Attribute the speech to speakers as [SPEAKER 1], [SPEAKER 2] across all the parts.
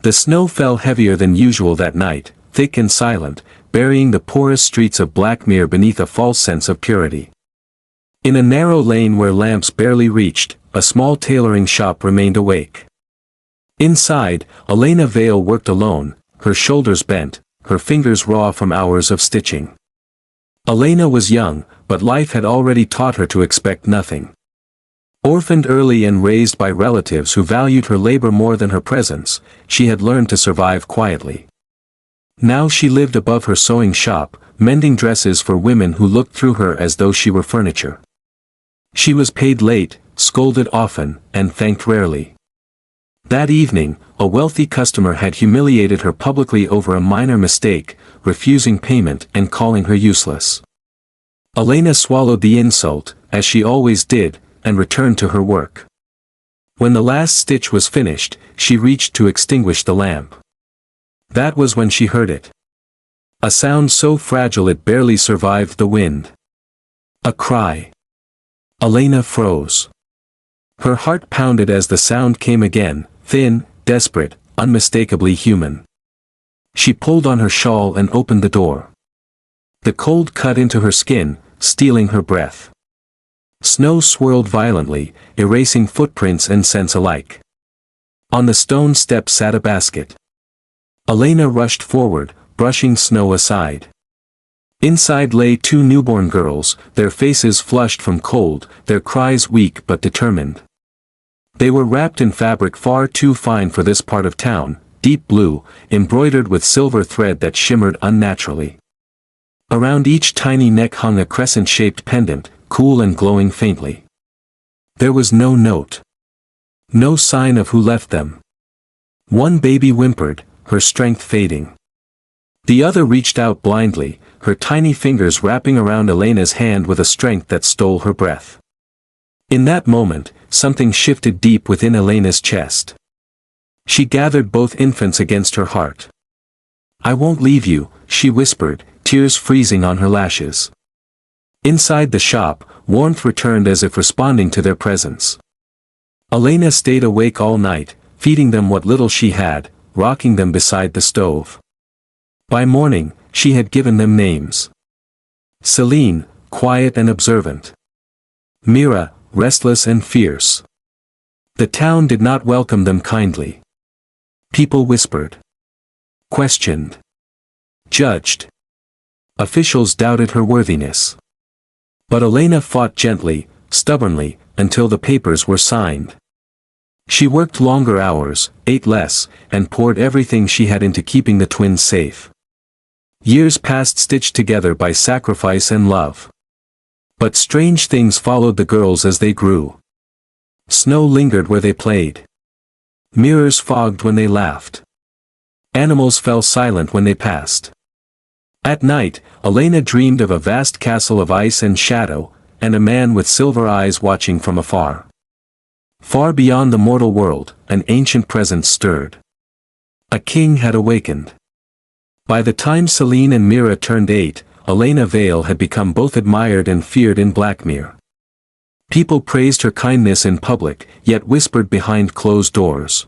[SPEAKER 1] The snow fell heavier than usual that night, thick and silent, burying the porous streets of Blackmere beneath a false sense of purity. In a narrow lane where lamps barely reached, a small tailoring shop remained awake. Inside, Elena Vale worked alone, her shoulders bent, her fingers raw from hours of stitching. Elena was young, but life had already taught her to expect nothing. Orphaned early and raised by relatives who valued her labor more than her presence, she had learned to survive quietly. Now she lived above her sewing shop, mending dresses for women who looked through her as though she were furniture. She was paid late, scolded often, and thanked rarely. That evening, a wealthy customer had humiliated her publicly over a minor mistake, refusing payment and calling her useless. Elena swallowed the insult, as she always did, and returned to her work. When the last stitch was finished, she reached to extinguish the lamp. That was when she heard it. A sound so fragile it barely survived the wind. A cry. Elena froze. Her heart pounded as the sound came again, thin, desperate, unmistakably human. She pulled on her shawl and opened the door. The cold cut into her skin, stealing her breath. Snow swirled violently, erasing footprints and scents alike. On the stone step sat a basket. Elena rushed forward, brushing snow aside. Inside lay two newborn girls, their faces flushed from cold, their cries weak but determined. They were wrapped in fabric far too fine for this part of town, deep blue, embroidered with silver thread that shimmered unnaturally. Around each tiny neck hung a crescent-shaped pendant, cool and glowing faintly. There was no note. No sign of who left them. One baby whimpered, her strength fading. The other reached out blindly, her tiny fingers wrapping around Elena's hand with a strength that stole her breath. In that moment, something shifted deep within Elena's chest. She gathered both infants against her heart. "I won't leave you," she whispered, tears freezing on her lashes. Inside the shop, warmth returned as if responding to their presence. Elena stayed awake all night, feeding them what little she had, rocking them beside the stove. By morning, she had given them names. Celine, quiet and observant. Mira, restless and fierce. The town did not welcome them kindly. People whispered. Questioned. Judged. Officials doubted her worthiness. But Elena fought gently, stubbornly, until the papers were signed. She worked longer hours, ate less, and poured everything she had into keeping the twins safe. Years passed stitched together by sacrifice and love. But strange things followed the girls as they grew. Snow lingered where they played. Mirrors fogged when they laughed. Animals fell silent when they passed. At night, Elena dreamed of a vast castle of ice and shadow, and a man with silver eyes watching from afar. Far beyond the mortal world, an ancient presence stirred. A king had awakened. By the time Celine and Mira turned 8, Elena Vale had become both admired and feared in Blackmere. People praised her kindness in public, yet whispered behind closed doors.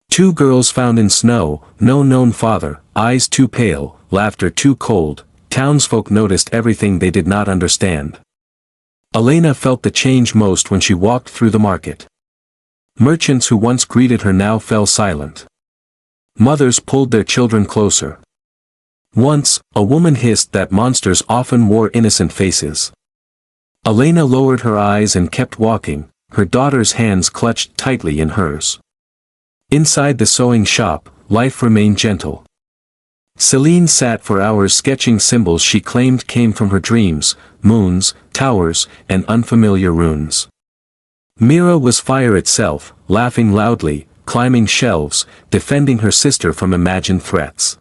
[SPEAKER 1] Two girls found in snow, no known father, eyes too pale, laughter too cold, townsfolk noticed everything they did not understand. Elena felt the change most when she walked through the market. Merchants who once greeted her now fell silent. Mothers pulled their children closer. Once, a woman hissed that monsters often wore innocent faces. Elena lowered her eyes and kept walking, her daughter's hands clutched tightly in hers. Inside the sewing shop, life remained gentle. Celine sat for hours sketching symbols she claimed came from her dreams, moons, towers, and unfamiliar runes. Mira was fire itself, laughing loudly, climbing shelves, defending her sister from imagined threats.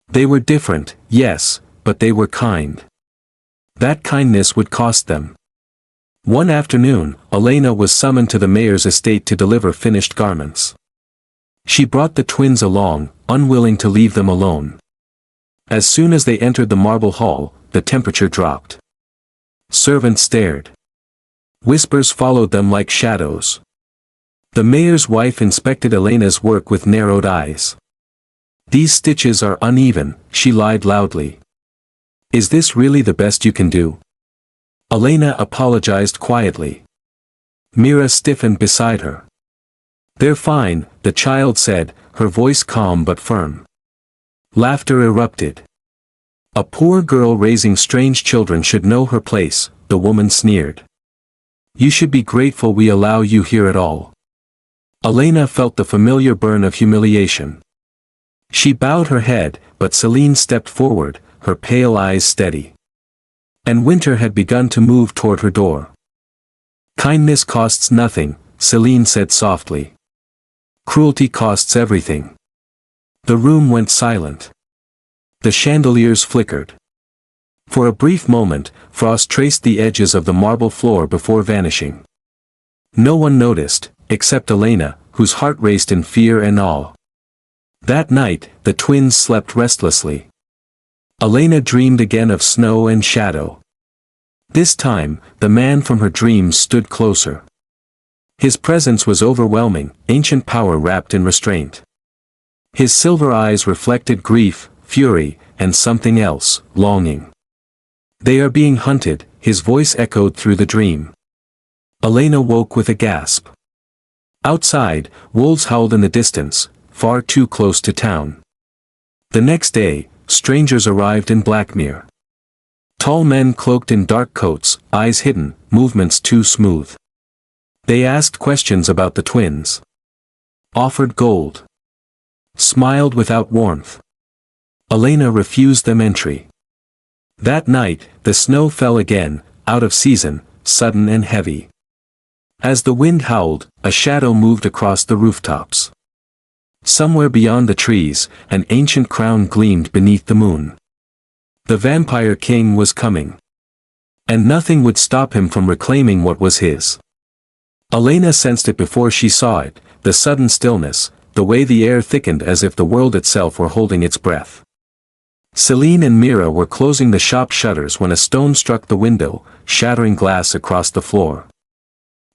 [SPEAKER 1] They were different, yes, but they were kind. That kindness would cost them. One afternoon, Elena was summoned to the mayor's estate to deliver finished garments. She brought the twins along, unwilling to leave them alone. As soon as they entered the marble hall, the temperature dropped. Servants stared. Whispers followed them like shadows. The mayor's wife inspected Elena's work with narrowed eyes. "These stitches are uneven," she lied loudly. "Is this really the best you can do?" Elena apologized quietly. Mira stiffened beside her. "They're fine," the child said, her voice calm but firm. Laughter erupted. "A poor girl raising strange children should know her place," the woman sneered. "You should be grateful we allow you here at all." Elena felt the familiar burn of humiliation. She bowed her head, but Celine stepped forward, her pale eyes steady. And winter had begun to move toward her door. "Kindness costs nothing," Celine said softly. "Cruelty costs everything." The room went silent. The chandeliers flickered. For a brief moment, frost traced the edges of the marble floor before vanishing. No one noticed, except Elena, whose heart raced in fear and awe. That night, the twins slept restlessly. Elena dreamed again of snow and shadow. This time, the man from her dreams stood closer. His presence was overwhelming, ancient power wrapped in restraint. His silver eyes reflected grief, fury, and something else, longing. "They are being hunted," his voice echoed through the dream. Elena woke with a gasp. Outside, wolves howled in the distance, far too close to town. The next day, strangers arrived in Blackmere. Tall men cloaked in dark coats, eyes hidden, movements too smooth. They asked questions about the twins. Offered gold. Smiled without warmth. Elena refused them entry. That night, the snow fell again, out of season, sudden and heavy. As the wind howled, a shadow moved across the rooftops. Somewhere beyond the trees, an ancient crown gleamed beneath the moon. The vampire king was coming. And nothing would stop him from reclaiming what was his. Elena sensed it before she saw it, the sudden stillness, the way the air thickened as if the world itself were holding its breath. Celine and Mira were closing the shop shutters when a stone struck the window, shattering glass across the floor.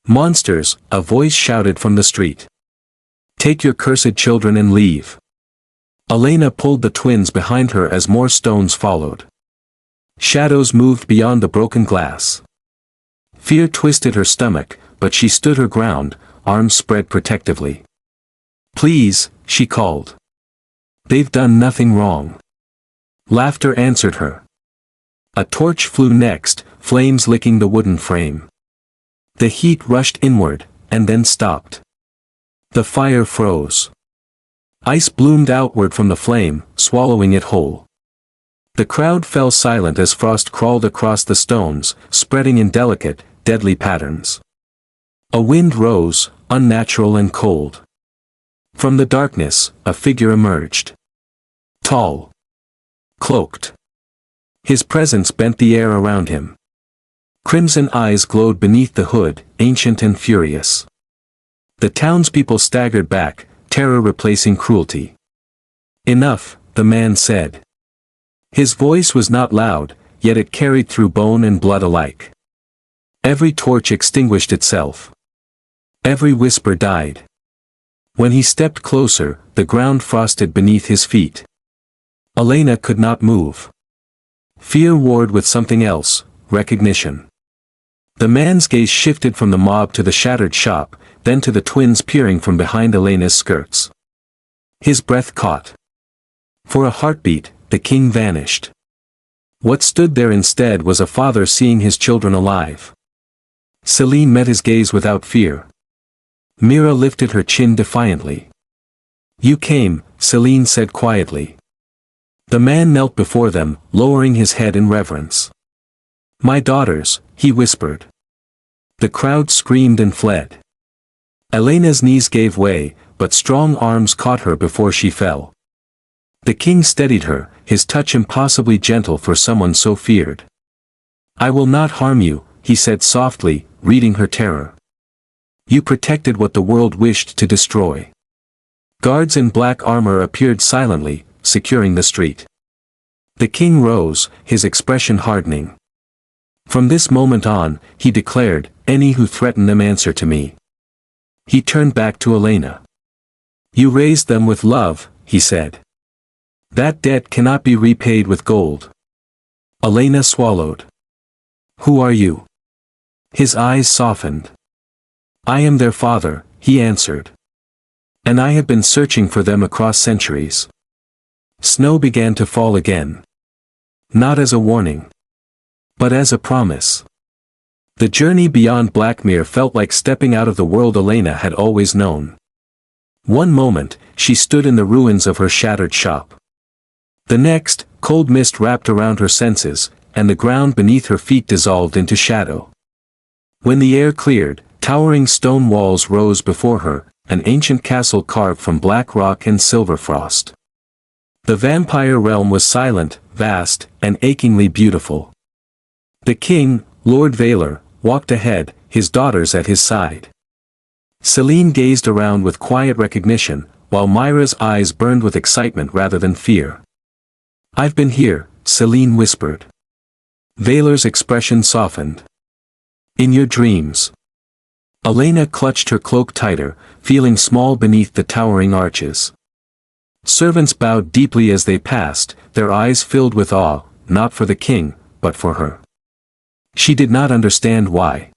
[SPEAKER 1] "Monsters," a voice shouted from the street. "Take your cursed children and leave." Elena pulled the twins behind her as more stones followed. Shadows moved beyond the broken glass. Fear twisted her stomach, but she stood her ground, arms spread protectively. "Please," she called. "They've done nothing wrong." Laughter answered her. A torch flew next, flames licking the wooden frame. The heat rushed inward, and then stopped. The fire froze. Ice bloomed outward from the flame, swallowing it whole. The crowd fell silent as frost crawled across the stones, spreading in delicate, deadly patterns. A wind rose, unnatural and cold. From the darkness, a figure emerged. Tall. Cloaked. His presence bent the air around him. Crimson eyes glowed beneath the hood, ancient and furious. The townspeople staggered back, terror replacing cruelty. "Enough," the man said. His voice was not loud, yet it carried through bone and blood alike. Every torch extinguished itself. Every whisper died. When he stepped closer, the ground frosted beneath his feet. Elena could not move. Fear warred with something else, recognition. The man's gaze shifted from the mob to the shattered shop, then to the twins peering from behind Elena's skirts. His breath caught. For a heartbeat, the king vanished. What stood there instead was a father seeing his children alive. Celine met his gaze without fear. Mira lifted her chin defiantly. "You came," Celine said quietly. The man knelt before them, lowering his head in reverence. "My daughters," he whispered. The crowd screamed and fled. Elena's knees gave way, but strong arms caught her before she fell. The king steadied her, his touch impossibly gentle for someone so feared. "I will not harm you," he said softly, reading her terror. "You protected what the world wished to destroy." Guards in black armor appeared silently, securing the street. The king rose, his expression hardening. "From this moment on," he declared, "any who threaten them answer to me." He turned back to Elena. You raised them with love, he said. That debt cannot be repaid with gold. Elena swallowed. Who are you? His eyes softened. I am their father, he answered. And I have been searching for them across centuries. Snow began to fall again. Not as a warning, but as a promise. The journey beyond Blackmere felt like stepping out of the world Elena had always known. One moment, she stood in the ruins of her shattered shop. The next, cold mist wrapped around her senses, and the ground beneath her feet dissolved into shadow. When the air cleared, towering stone walls rose before her, an ancient castle carved from black rock and silver frost. The vampire realm was silent, vast, and achingly beautiful. The king, Lord Valor, walked ahead, his daughters at his side. Celine gazed around with quiet recognition, while Myra's eyes burned with excitement rather than fear. I've been here, Celine whispered. Valor's expression softened. In your dreams. Elena clutched her cloak tighter, feeling small beneath the towering arches. Servants bowed deeply as they passed, their eyes filled with awe, not for the king, but for her. She did not understand why.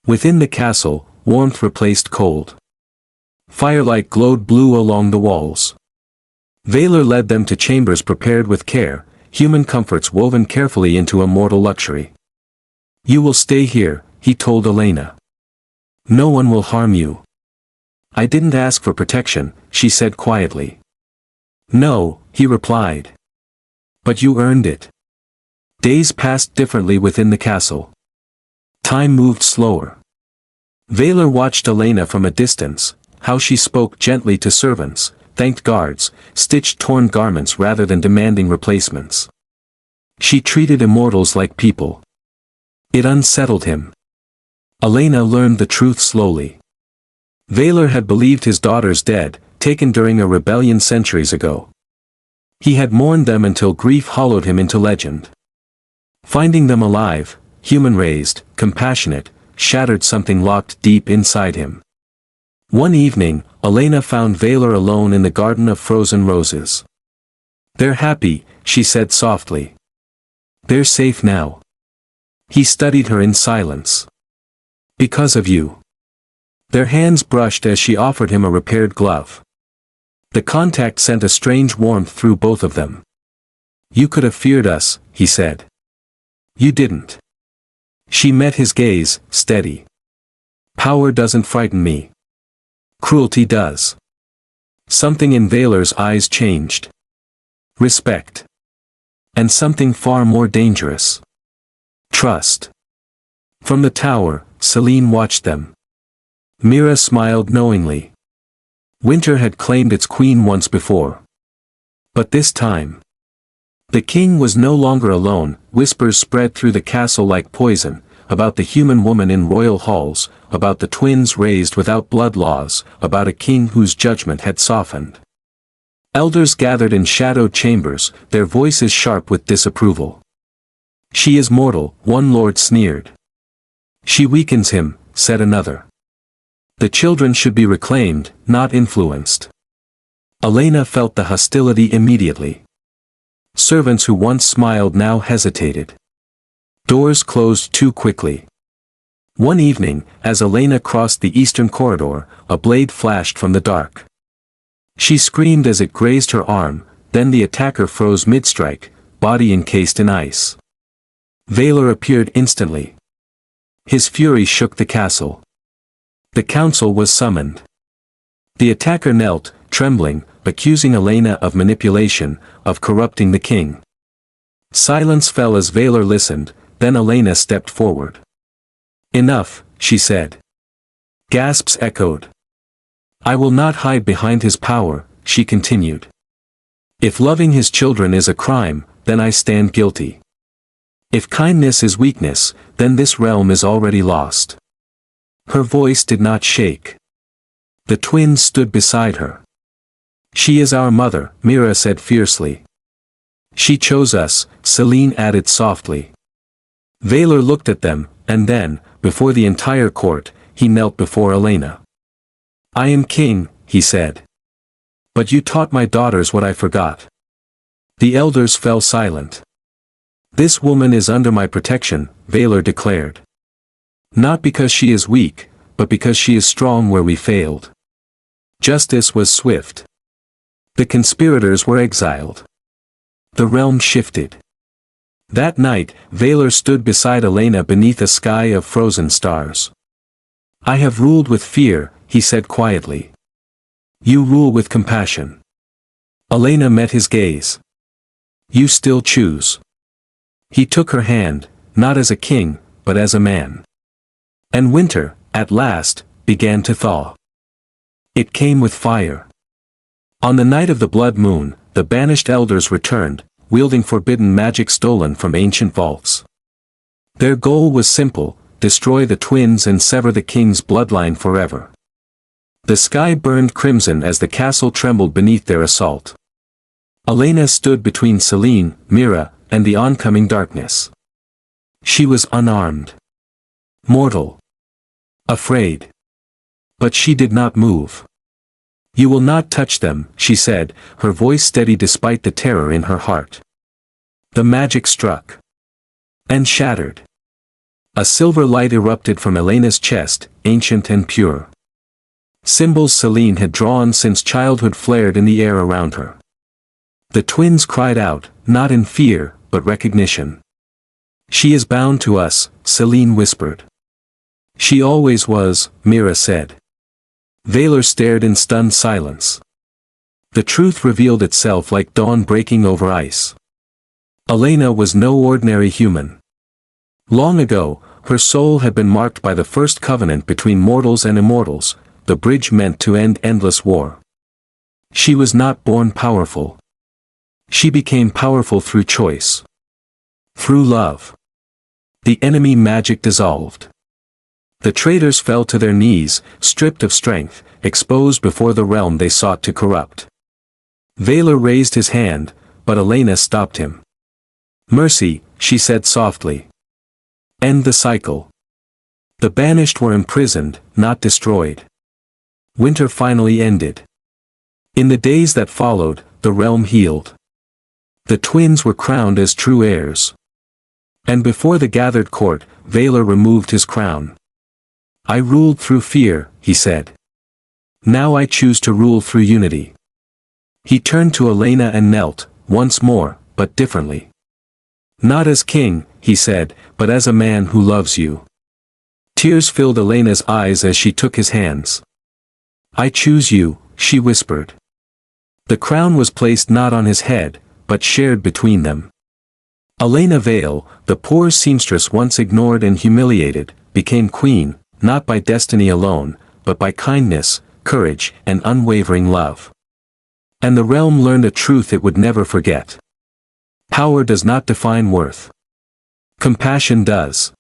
[SPEAKER 1] Within the castle, warmth replaced cold. Firelight glowed blue along the walls. Valor led them to chambers prepared with care, human comforts woven carefully into immortal luxury. You will stay here, he told Elena. No one will harm you. I didn't ask for protection, she said quietly. No, he replied. But you earned it. Days passed differently within the castle. Time moved slower. Valor watched Elena from a distance, how she spoke gently to servants, thanked guards, stitched torn garments rather than demanding replacements. She treated immortals like people. It unsettled him. Elena learned the truth slowly. Valor had believed his daughters dead, taken during a rebellion centuries ago. He had mourned them until grief hollowed him into legend. Finding them alive, human-raised, compassionate, shattered something locked deep inside him. One evening, Elena found Valor alone in the garden of frozen roses. They're happy, she said softly. They're safe now. He studied her in silence. Because of you. Their hands brushed as she offered him a repaired glove. The contact sent a strange warmth through both of them. You could have feared us, he said. You didn't. She met his gaze, steady. Power doesn't frighten me. Cruelty does. Something in Valor's eyes changed. Respect. And something far more dangerous. Trust. From the tower, Celine watched them. Mira smiled knowingly. Winter had claimed its queen once before. But this time. The king was no longer alone, whispers spread through the castle like poison, about the human woman in royal halls, about the twins raised without blood laws, about a king whose judgment had softened. Elders gathered in shadowed chambers, their voices sharp with disapproval. She is mortal, one lord sneered. She weakens him, said another. The children should be reclaimed, not influenced. Elena felt the hostility immediately. Servants who once smiled now hesitated. Doors closed too quickly. One evening, as Elena crossed the eastern corridor, a blade flashed from the dark. She screamed as it grazed her arm, then the attacker froze mid-strike, body encased in ice. Valor appeared instantly. His fury shook the castle. The council was summoned. The attacker knelt, trembling, accusing Elena of manipulation, of corrupting the king. Silence fell as Valor listened, then Elena stepped forward. Enough, she said. Gasps echoed. I will not hide behind his power, she continued. If loving his children is a crime, then I stand guilty. If kindness is weakness, then this realm is already lost. Her voice did not shake. The twins stood beside her. She is our mother, Mira said fiercely. She chose us, Celine added softly. Valor looked at them, and then, before the entire court, he knelt before Elena. I am king, he said. But you taught my daughters what I forgot. The elders fell silent. This woman is under my protection, Valor declared. Not because she is weak, but because she is strong where we failed. Justice was swift. The conspirators were exiled. The realm shifted. That night, Valor stood beside Elena beneath a sky of frozen stars. I have ruled with fear, he said quietly. You rule with compassion. Elena met his gaze. You still choose. He took her hand, not as a king, but as a man. And winter, at last, began to thaw. It came with fire. On the night of the blood moon, the banished elders returned, wielding forbidden magic stolen from ancient vaults. Their goal was simple: destroy the twins and sever the king's bloodline forever. The sky burned crimson as the castle trembled beneath their assault. Elena stood between Celine, Mira, and the oncoming darkness. She was unarmed. Mortal. Afraid. But she did not move. You will not touch them, she said, her voice steady despite the terror in her heart. The magic struck. And shattered. A silver light erupted from Elena's chest, ancient and pure. Symbols Celine had drawn since childhood flared in the air around her. The twins cried out, not in fear, but recognition. She is bound to us, Celine whispered. She always was, Mira said. Valor stared in stunned silence. The truth revealed itself like dawn breaking over ice. Elena was no ordinary human. Long ago, her soul had been marked by the first covenant between mortals and immortals, the bridge meant to end endless war. She was not born powerful. She became powerful through choice. Through love. The enemy magic dissolved. The traitors fell to their knees, stripped of strength, exposed before the realm they sought to corrupt. Valor raised his hand, but Elena stopped him. Mercy, she said softly. End the cycle. The banished were imprisoned, not destroyed. Winter finally ended. In the days that followed, the realm healed. The twins were crowned as true heirs. And before the gathered court, Valor removed his crown. I ruled through fear, he said. Now I choose to rule through unity. He turned to Elena and knelt, once more, but differently. Not as king, he said, but as a man who loves you. Tears filled Elena's eyes as she took his hands. I choose you, she whispered. The crown was placed not on his head, but shared between them. Elena Vale, the poor seamstress once ignored and humiliated, became queen, not by destiny alone, but by kindness, courage, and unwavering love. And the realm learned a truth it would never forget. Power does not define worth. Compassion does.